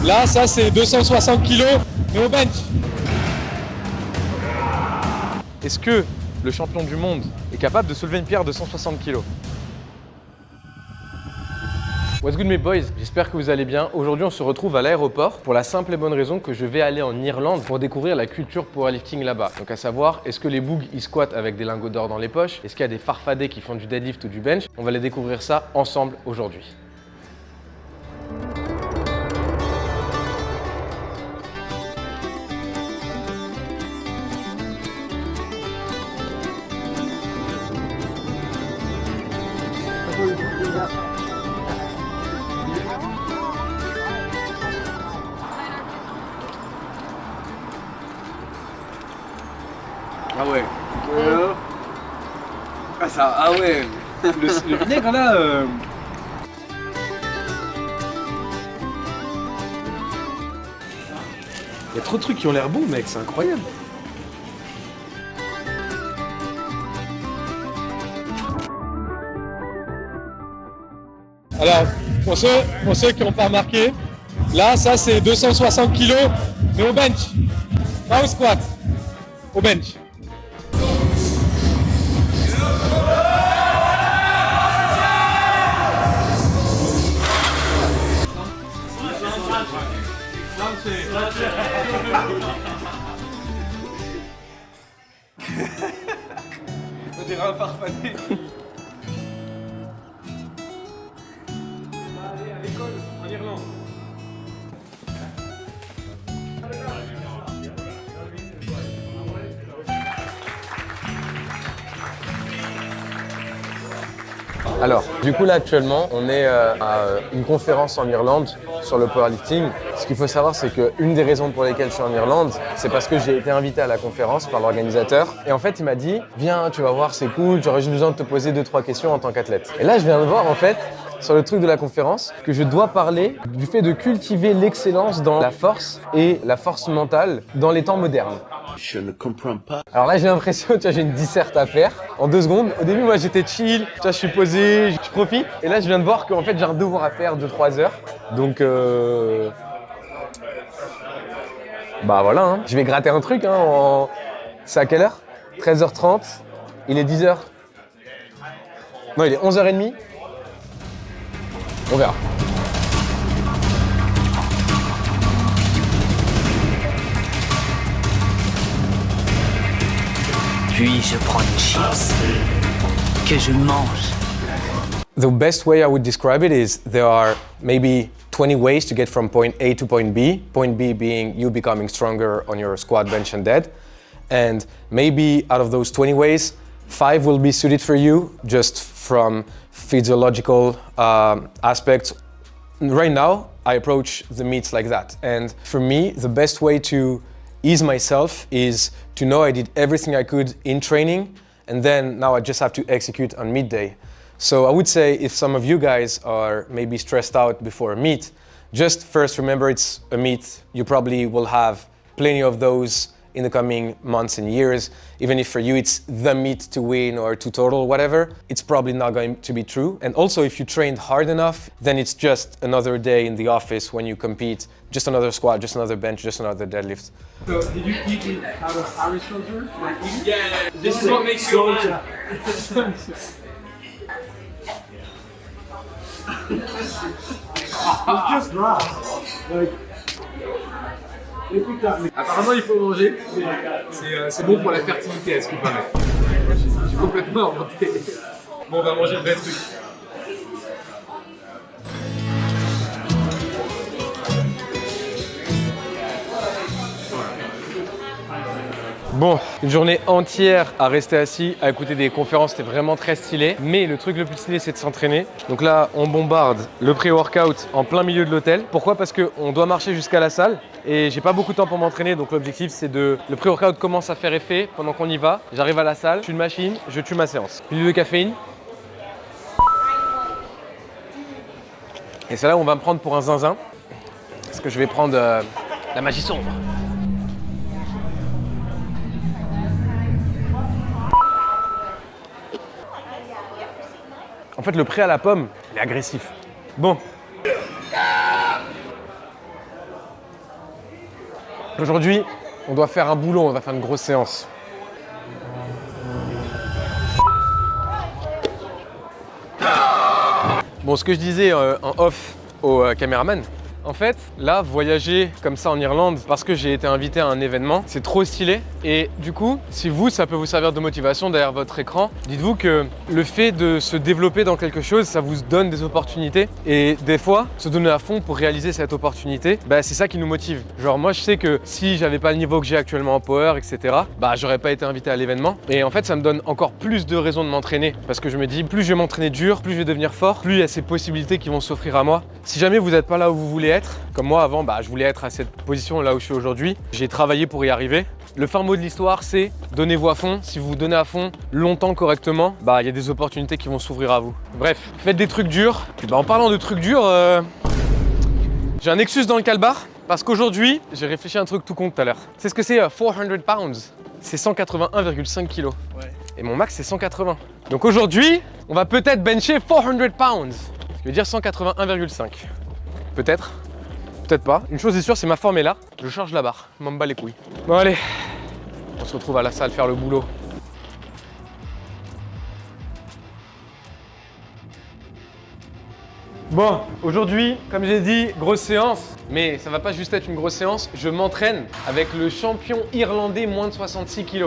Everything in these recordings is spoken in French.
Là, ça c'est 260 kg, mais au bench. Est-ce que le champion du monde est capable de soulever une pierre de 160 kg? What's good mes boys? J'espère que vous allez bien. Aujourd'hui on se retrouve à l'aéroport pour la simple et bonne raison que je vais aller en Irlande pour découvrir la culture powerlifting là-bas. Donc à savoir, est-ce que les bougs ils squattent avec des lingots d'or dans les poches? Est-ce qu'il y a des farfadets qui font du deadlift ou du bench? On va aller découvrir ça ensemble aujourd'hui. Ah ouais. Ah ça, ah ouais. Le vinaigre là. Il y a trop de trucs qui ont l'air bons, mec, c'est incroyable. Alors, pour ceux qui n'ont pas remarqué, là, ça c'est 260 kg, mais au bench. Pas au squat, au bench. On dirait un farfadet. Allez, à l'école, en Irlande. Alors, du coup là actuellement, on est à une conférence en Irlande sur le powerlifting. Ce qu'il faut savoir, c'est qu'une des raisons pour lesquelles je suis en Irlande, c'est parce que j'ai été invité à la conférence par l'organisateur. Et en fait, il m'a dit, viens, tu vas voir, c'est cool, j'aurais juste besoin de te poser 2-3 questions en tant qu'athlète. Et là, je viens de voir en fait, sur le truc de la conférence, que je dois parler du fait de cultiver l'excellence dans la force et la force mentale dans les temps modernes. Je ne comprends pas. Alors là, j'ai l'impression, tu vois, j'ai une disserte à faire en 2 secondes. Au début, moi, j'étais chill, tu vois, je suis posé, je profite. Et là, je viens de voir qu'en fait, j'ai un devoir à faire de 3 heures. Donc, bah voilà, hein. Je vais gratter un truc, hein, C'est à quelle heure? 13h30. Il est 10h. Non, il est 11h30. On verra. Puis je prends une chips que je mange. The best way I would describe it is there are maybe 20 ways to get from point A to point B. Point B being you becoming stronger on your squat, bench, and dead. And maybe out of those 20 ways, 5 will be suited for you just from physiological aspects. Right now, I approach the meets like that. And for me, the best way to ease myself is to know I did everything I could in training, and then now I just have to execute on meet day. So I would say if some of you guys are maybe stressed out before a meet, just first remember it's a meet. You probably will have plenty of those in the coming months and years. Even if for you it's the meet to win or to total, whatever, it's probably not going to be true. And also if you trained hard enough, then it's just another day in the office when you compete, just another squat, just another bench, just another deadlift. So, did you eat out of Irish culture? Yeah, this is what makes you a man. It's just grass. Like, apparemment, il faut manger. C'est bon pour la fertilité, à ce qu'il paraît. Je suis complètement inventé. Bon, on va manger le vrai truc. Bon, une journée entière à rester assis, à écouter des conférences, c'était vraiment très stylé. Mais le truc le plus stylé, c'est de s'entraîner. Donc là, on bombarde le pré-workout en plein milieu de l'hôtel. Pourquoi? Parce qu'on doit marcher jusqu'à la salle et j'ai pas beaucoup de temps pour m'entraîner. Donc l'objectif, c'est de... Le pré-workout commence à faire effet pendant qu'on y va. J'arrive à la salle, je suis une machine, je tue ma séance. Pilule de caféine. Et c'est là où on va me prendre pour un zinzin. Parce que je vais prendre la magie sombre. En fait, le prêt à la pomme, il est agressif. Bon. Aujourd'hui, on doit faire un boulot, on va faire une grosse séance. Bon, ce que je disais en off au caméraman, en fait, là, voyager comme ça en Irlande parce que j'ai été invité à un événement, c'est trop stylé. Et du coup, si vous, ça peut vous servir de motivation derrière votre écran, dites-vous que le fait de se développer dans quelque chose, ça vous donne des opportunités. Et des fois, se donner à fond pour réaliser cette opportunité, bah, c'est ça qui nous motive. Genre moi, je sais que si j'avais pas le niveau que j'ai actuellement en power, etc., bah, j'aurais pas été invité à l'événement. Et en fait, ça me donne encore plus de raisons de m'entraîner. Parce que je me dis, plus je vais m'entraîner dur, plus je vais devenir fort, plus il y a ces possibilités qui vont s'offrir à moi. Si jamais vous n'êtes pas là où vous voulez être, comme moi avant, bah, je voulais être à cette position là où je suis aujourd'hui. J'ai travaillé pour y arriver. Le fin mot de l'histoire, c'est donnez-vous à fond. Si vous vous donnez à fond longtemps correctement, bah, il y a des opportunités qui vont s'ouvrir à vous. Bref, faites des trucs durs. Et bah, en parlant de trucs durs, j'ai un Nexus dans le calbar parce qu'aujourd'hui, j'ai réfléchi à un truc tout con tout à l'heure. C'est ce que c'est 400 pounds. C'est 181,5 kg. Ouais. Et mon max, c'est 180. Donc aujourd'hui, on va peut-être bencher 400 pounds. Ce qui veut dire 181,5. Peut-être. Peut-être pas. Une chose est sûre, c'est ma forme est là. Je charge la barre. Je m'en bats les couilles. Bon allez, on se retrouve à la salle faire le boulot. Bon, aujourd'hui, comme j'ai dit, grosse séance. Mais ça va pas juste être une grosse séance. Je m'entraîne avec le champion irlandais moins de 66 kg.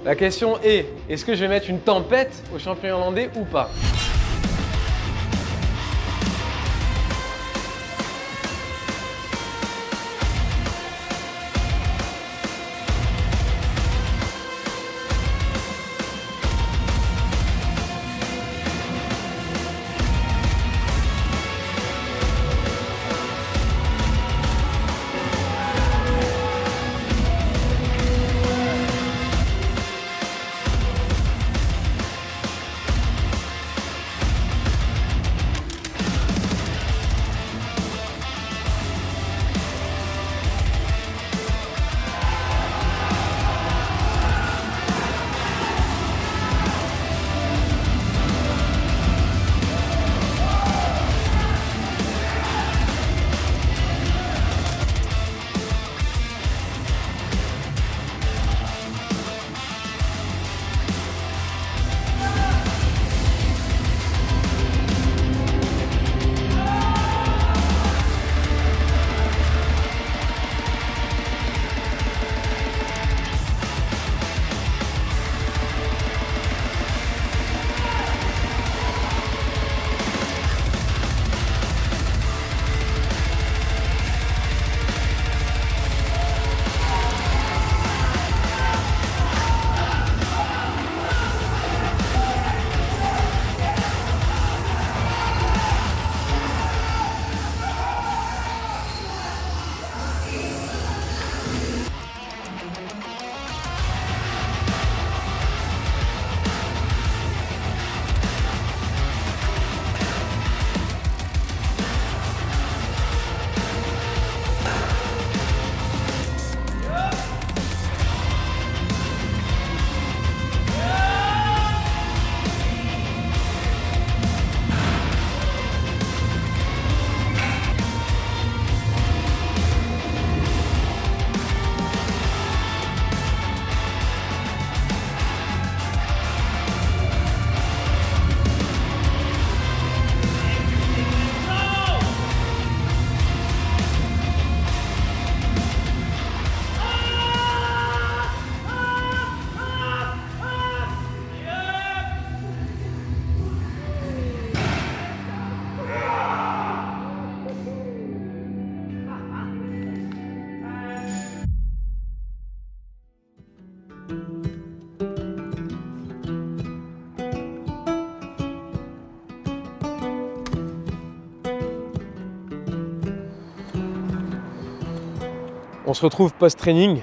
La question est, est-ce que je vais mettre une tempête au champion irlandais ou pas? On se retrouve post-training.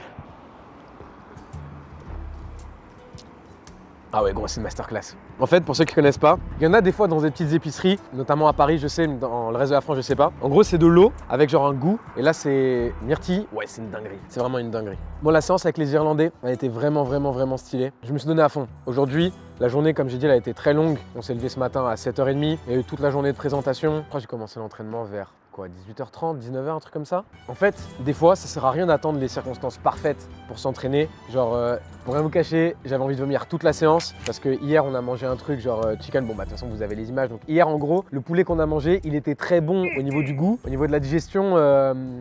Ah ouais, gros, c'est une masterclass. En fait, pour ceux qui connaissent pas, il y en a des fois dans des petites épiceries, notamment à Paris, je sais, mais dans le reste de la France, je sais pas. En gros, c'est de l'eau avec genre un goût. Et là, c'est myrtille. Ouais, c'est une dinguerie. C'est vraiment une dinguerie. Bon, la séance avec les Irlandais a été vraiment stylée. Je me suis donné à fond. Aujourd'hui, La journée, comme j'ai dit, elle a été très longue. On s'est levé ce matin à 7h30. Il y a eu toute la journée de présentation. Je crois que j'ai commencé l'entraînement vers 18h30, 19h, un truc comme ça. En fait, des fois, ça sert à rien d'attendre les circonstances parfaites pour s'entraîner. Genre, pour rien vous cacher, j'avais envie de vomir toute la séance parce que hier, on a mangé un truc genre chicken. Bon, bah de toute façon, vous avez les images. Donc hier, en gros, le poulet qu'on a mangé, il était très bon au niveau du goût, au niveau de la digestion.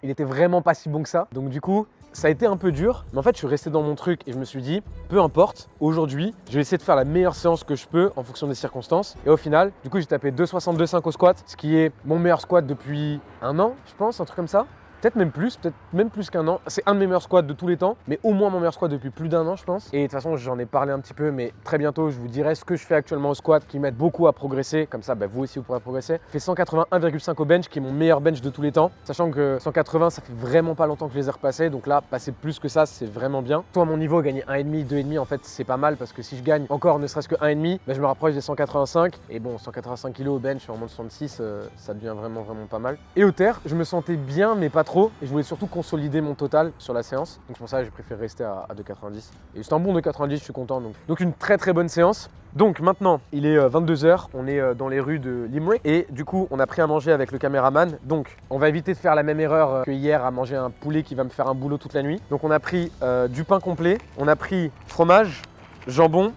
Il était vraiment pas si bon que ça. Donc du coup, ça a été un peu dur, mais en fait, je suis resté dans mon truc et je me suis dit, peu importe, aujourd'hui, je vais essayer de faire la meilleure séance que je peux en fonction des circonstances. Et au final, du coup, j'ai tapé 2,62,5 au squat, ce qui est mon meilleur squat depuis un an, je pense, un truc comme ça. Peut-être même plus qu'un an. C'est un de mes meilleurs squats de tous les temps, mais au moins mon meilleur squat depuis plus d'un an, je pense. Et de toute façon, j'en ai parlé un petit peu, mais très bientôt, je vous dirai ce que je fais actuellement au squat qui m'aide beaucoup à progresser. Comme ça, bah, vous aussi, vous pourrez progresser. Je fais 181,5 au bench, qui est mon meilleur bench de tous les temps. Sachant que 180, ça fait vraiment pas longtemps que je les ai repassés. Donc là, passer plus que ça, c'est vraiment bien. Toi, à mon niveau, gagner 1,5, 2,5, en fait, c'est pas mal parce que si je gagne encore ne serait-ce que 1,5, bah, je me rapproche des 185. Et bon, 185 kg au bench sur un moins de 66, ça devient vraiment pas mal. Et au terre, je me sentais bien, mais pas trop. Et je voulais surtout consolider mon total sur la séance. Donc c'est pour ça que j'ai préféré rester à 2,90. Et c'est un bon 2,90, je suis content. Donc une très bonne séance. Donc maintenant, il est 22h, on est dans les rues de Limerick et du coup, on a pris à manger avec le caméraman. Donc on va éviter de faire la même erreur que hier à manger un poulet qui va me faire un boulot toute la nuit. Donc on a pris du pain complet, on a pris fromage, jambon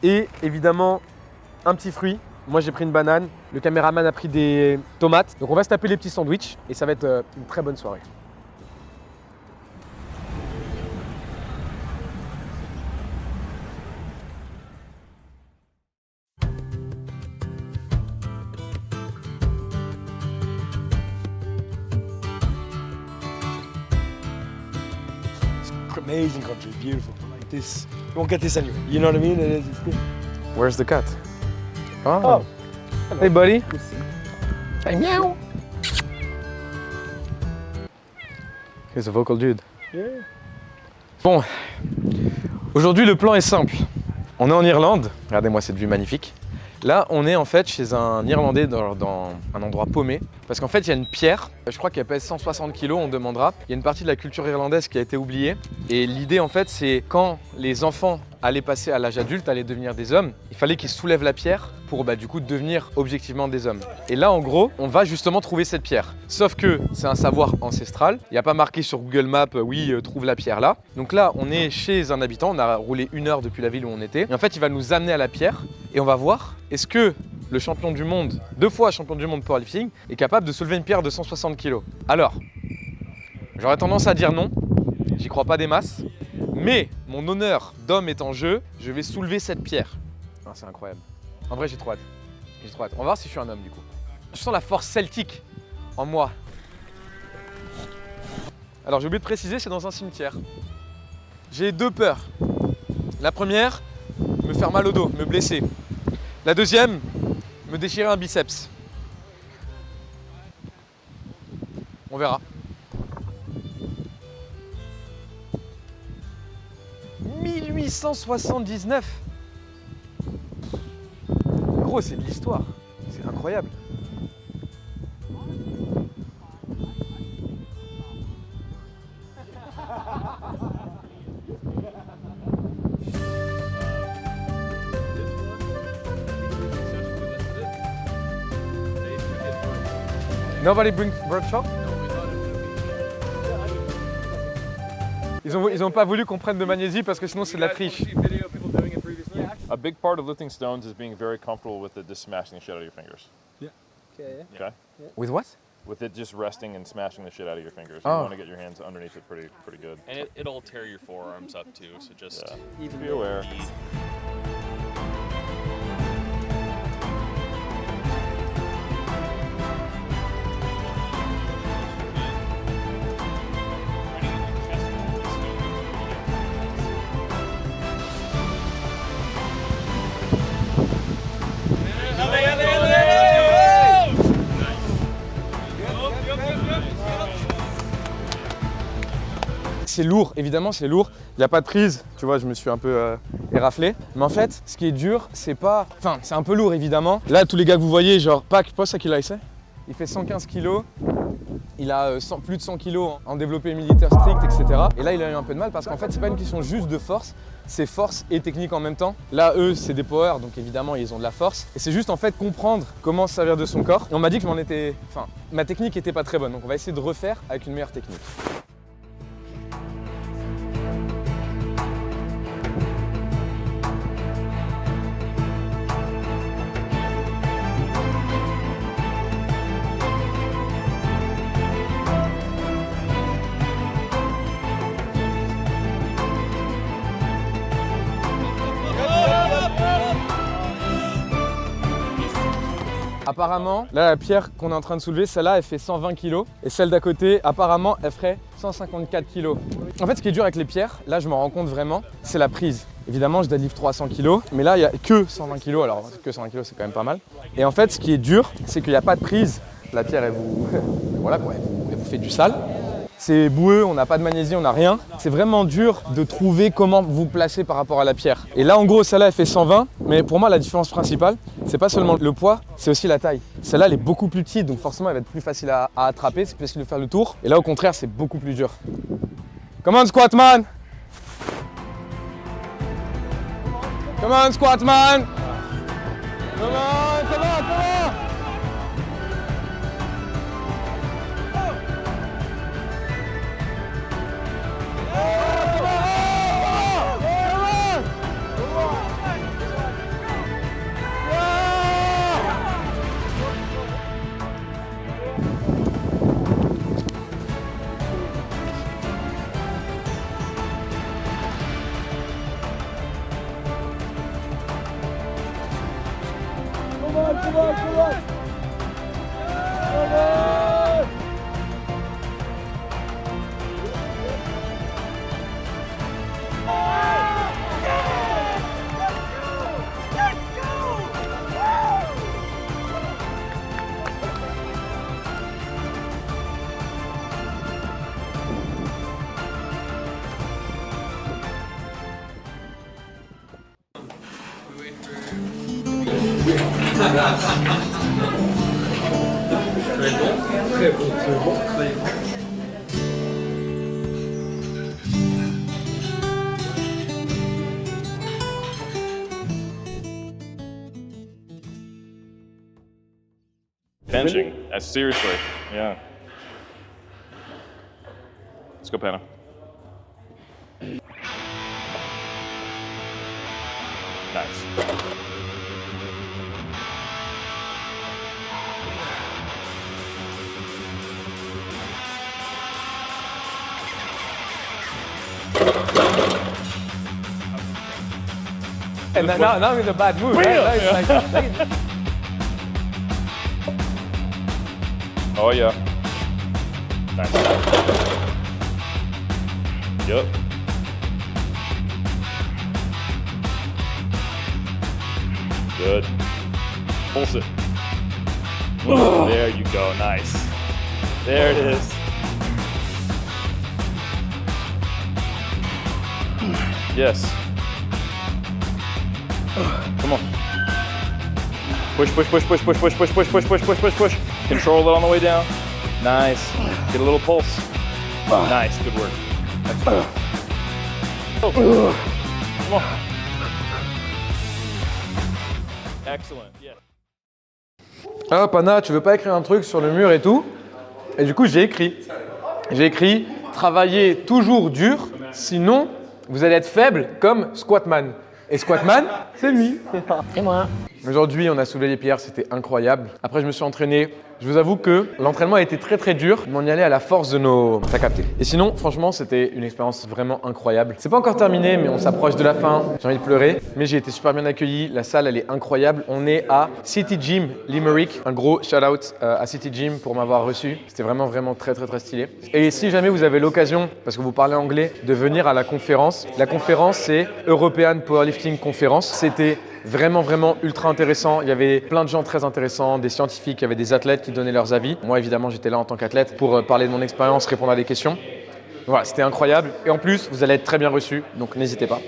et évidemment un petit fruit. Moi j'ai pris une banane, le caméraman a pris des tomates. Donc on va se taper les petits sandwichs et ça va être une très bonne soirée. Amazing country, beautiful. Like this, you won't get this anywhere. You know what I mean? It's cool. Where's the cat? Oh. Hey buddy. Hey meow. He's a vocal dude. Yeah. Bon, aujourd'hui le plan est simple. On est en Irlande. Regardez-moi cette vue magnifique. Là, on est en fait chez un Irlandais dans un endroit paumé. Parce qu'en fait, il y a une pierre, je crois qu'elle pèse 160 kg, on demandera. Il y a une partie de la culture irlandaise qui a été oubliée. Et l'idée, en fait, c'est quand les enfants allaient passer à l'âge adulte, allaient devenir des hommes, il fallait qu'ils soulèvent la pierre pour du coup devenir objectivement des hommes. Et là, en gros, on va justement trouver cette pierre. Sauf que c'est un savoir ancestral. Il n'y a pas marqué sur Google Maps, oui, trouve la pierre là. Donc là, on est chez un habitant, on a roulé 1 heure depuis la ville où on était. Et en fait, il va nous amener à la pierre et on va voir, est-ce que le champion du monde, 2 fois champion du monde powerlifting, est capable de soulever une pierre de 160 kg. Alors, j'aurais tendance à dire non, j'y crois pas des masses, mais mon honneur d'homme est en jeu, je vais soulever cette pierre. Ah, c'est incroyable. En vrai, j'ai trop hâte. On va voir si je suis un homme du coup. Je sens la force celtique en moi. Alors, j'ai oublié de préciser, c'est dans un cimetière. J'ai 2 peurs. La première, me faire mal au dos, me blesser. La deuxième, me déchirer un biceps. On verra. 1879. Gros, c'est de l'histoire. C'est incroyable. Nobody brought chalk? Ils ont pas voulu qu'on prenne de magnésie parce que sinon c'est de la triche. A big part of lifting stones is being very comfortable with it just smashing the shit out of your fingers. Yeah. Okay? With what? With it just resting and smashing the shit out of your fingers. Oh. You want to get your hands underneath it pretty good. And it'll tear your forearms up too, so just Be aware. C'est lourd, évidemment c'est lourd. Il n'y a pas de prise, tu vois, je me suis un peu éraflé. Mais en fait, ce qui est dur, c'est pas... Enfin, c'est un peu lourd évidemment. Là, tous les gars que vous voyez, genre, Pac, pas ça qu'il a essayé. Il fait 115 kg. Il a plus de 100 kg en développé militaire strict, etc. Et là, il a eu un peu de mal parce qu'en fait, c'est pas une question juste de force, c'est force et technique en même temps. Là, eux, c'est des power, donc évidemment, ils ont de la force. Et c'est juste en fait comprendre comment se servir de son corps. Et on m'a dit que ma technique était pas très bonne, donc on va essayer de refaire avec une meilleure technique. Apparemment, là la pierre qu'on est en train de soulever, celle-là elle fait 120 kg et celle d'à côté, apparemment, elle ferait 154 kg. En fait, ce qui est dur avec les pierres, là je m'en rends compte vraiment, c'est la prise. Évidemment, je deadlift 300 kg, mais là il n'y a que 120 kg, alors que 120 kg c'est quand même pas mal. Et en fait, ce qui est dur, c'est qu'il n'y a pas de prise. La pierre, elle vous, voilà quoi, elle vous fait du sale. C'est boueux, on n'a pas de magnésie, on n'a rien. C'est vraiment dur de trouver comment vous placer par rapport à la pierre. Et là, en gros, celle-là, elle fait 120. Mais pour moi, la différence principale, c'est pas seulement le poids, c'est aussi la taille. Celle-là, elle est beaucoup plus petite, donc forcément, elle va être plus facile à attraper. C'est plus facile de faire le tour. Et là, au contraire, c'est beaucoup plus dur. Come on, squat man! Come on, squat man! Come on, come on, come on! Benching. Seriously. Yeah. Let's go, Panna. Nice. And now I'm in a bad mood. Right? Oh yeah. Nice. Yep. Good. Pulse it. There you go. Nice. There it is. Yes. Come on. Push, push, push, push, push, push, push, push, push, push, push, push, push. Control it on the way down. Nice. Get a little pulse. Nice. Good work. Excellent. Oh. Come on. Excellent. Yeah. Ah, Panna, tu veux pas écrire un truc sur le mur et tout? Et du coup, j'ai écrit. J'ai écrit « Travaillez toujours dur, sinon vous allez être faible comme Squatman ». Et Squatman, c'est lui. Et moi. Aujourd'hui, on a soulevé les pierres, c'était incroyable. Après, je me suis entraîné. Je vous avoue que l'entraînement a été très très dur, mais on y allait à la force de nos... T'as capté. Et sinon, franchement, c'était une expérience vraiment incroyable. C'est pas encore terminé, mais on s'approche de la fin. J'ai envie de pleurer, mais j'ai été super bien accueilli. La salle, elle est incroyable. On est à City Gym Limerick. Un gros shout-out à City Gym pour m'avoir reçu. C'était vraiment vraiment très très très stylé. Et si jamais vous avez l'occasion, parce que vous parlez anglais, de venir à la conférence c'est European Powerlifting Conference. C'était vraiment vraiment ultra intéressant. Il y avait plein de gens très intéressants, des scientifiques, il y avait des athlètes qui donnaient leurs avis. Moi évidemment j'étais là en tant qu'athlète pour parler de mon expérience, répondre à des questions. Voilà, c'était incroyable et en plus vous allez être très bien reçus, donc n'hésitez pas.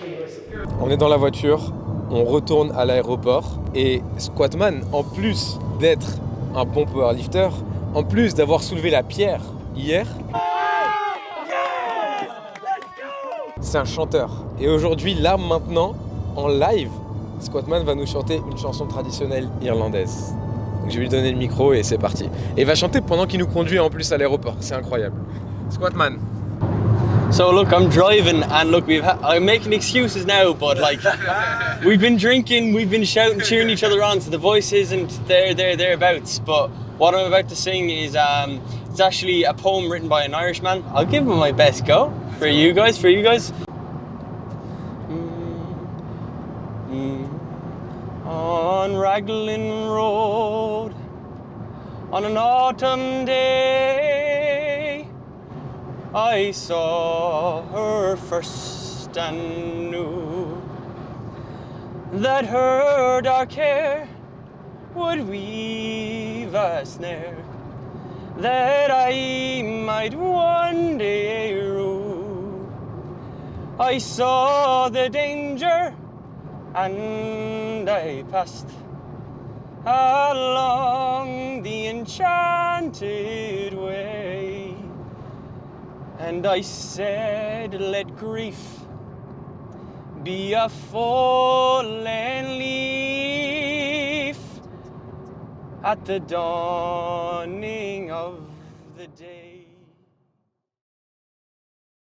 On est dans la voiture, on retourne à l'aéroport et Squatman, en plus d'être un bon powerlifter, en plus d'avoir soulevé la pierre hier. C'est un chanteur. Et aujourd'hui, là, maintenant, en live, Squatman va nous chanter une chanson traditionnelle irlandaise. Donc je vais lui donner le micro et c'est parti. Et il va chanter pendant qu'il nous conduit en plus à l'aéroport. C'est incroyable. Squatman. So look, I'm driving and look, I'm making excuses now, but like, we've been drinking, we've been shouting, cheering each other on, so the voice isn't thereabouts. But what I'm about to sing is, it's actually a poem written by an Irishman. I'll give him my best go for you guys. On Raglan Road, on an autumn day, I saw her first and knew that her dark hair would weave a snare that I might one day rue. I saw the danger and I passed along the enchanted way. And I said, let grief be a fallen leaf at the dawning of the day.